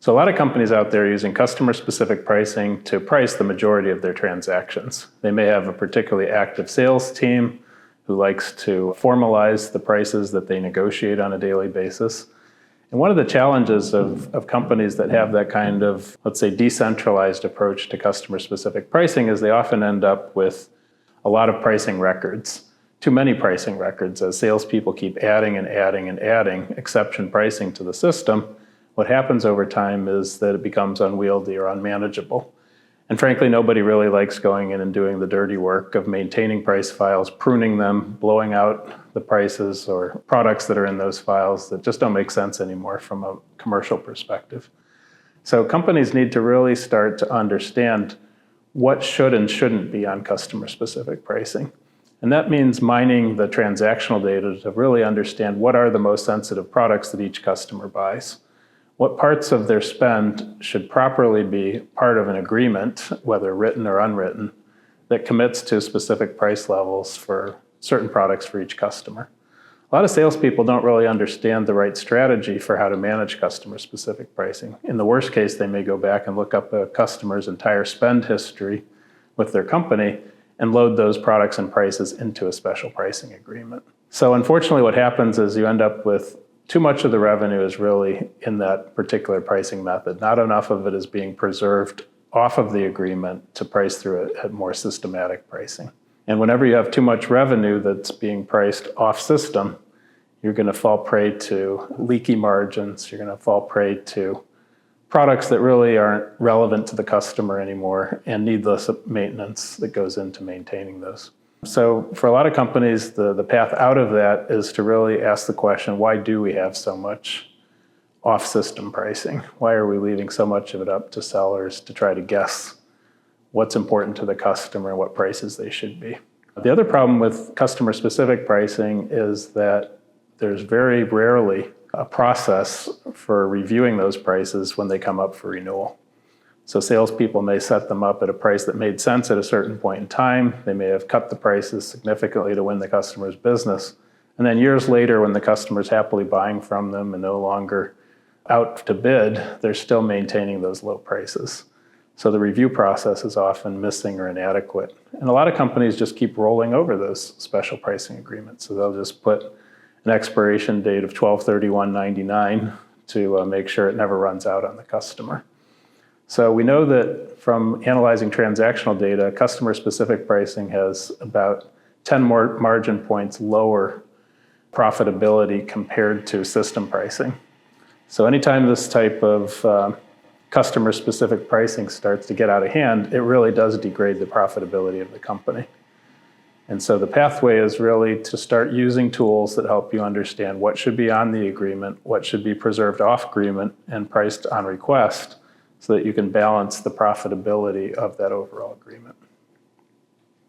So a lot of companies out there are using customer-specific pricing to price the majority of their transactions. They may have a particularly active sales team who likes to formalize the prices that they negotiate on a daily basis. And one of the challenges of companies that have that kind of, let's say, decentralized approach to customer-specific pricing is they often end up with a lot of pricing records, too many pricing records. As salespeople keep adding and adding and adding exception pricing to the system, what happens over time is that it becomes unwieldy or unmanageable. And frankly, nobody really likes going in and doing the dirty work of maintaining price files, pruning them, blowing out the prices or products that are in those files that just don't make sense anymore from a commercial perspective. So companies need to really start to understand what should and shouldn't be on customer-specific pricing. And that means mining the transactional data to really understand what are the most sensitive products that each customer buys. What parts of their spend should properly be part of an agreement, whether written or unwritten, that commits to specific price levels for certain products for each customer. A lot of salespeople don't really understand the right strategy for how to manage customer-specific pricing. In the worst case, they may go back and look up a customer's entire spend history with their company and load those products and prices into a special pricing agreement. So unfortunately, what happens is you end up with too much of the revenue is really in that particular pricing method. Not enough of it is being preserved off of the agreement to price through it at more systematic pricing. And whenever you have too much revenue that's being priced off system, you're going to fall prey to leaky margins. You're going to fall prey to products that really aren't relevant to the customer anymore and needless maintenance that goes into maintaining those. So for a lot of companies, the path out of that is to really ask the question, why do we have so much off-system pricing? Why are we leaving so much of it up to sellers to try to guess what's important to the customer and what prices they should be? The other problem with customer-specific pricing is that there's very rarely a process for reviewing those prices when they come up for renewal. So salespeople may set them up at a price that made sense at a certain point in time. They may have cut the prices significantly to win the customer's business. And then years later, when the customer's happily buying from them and no longer out to bid, they're still maintaining those low prices. So the review process is often missing or inadequate. And a lot of companies just keep rolling over those special pricing agreements. So they'll just put an expiration date of 12/31/99 to make sure it never runs out on the customer. So we know that from analyzing transactional data, customer-specific pricing has about 10 more margin points lower profitability compared to system pricing. So anytime this type of customer-specific pricing starts to get out of hand, it really does degrade the profitability of the company. And so the pathway is really to start using tools that help you understand what should be on the agreement, what should be preserved off agreement and priced on request, so that you can balance the profitability of that overall agreement.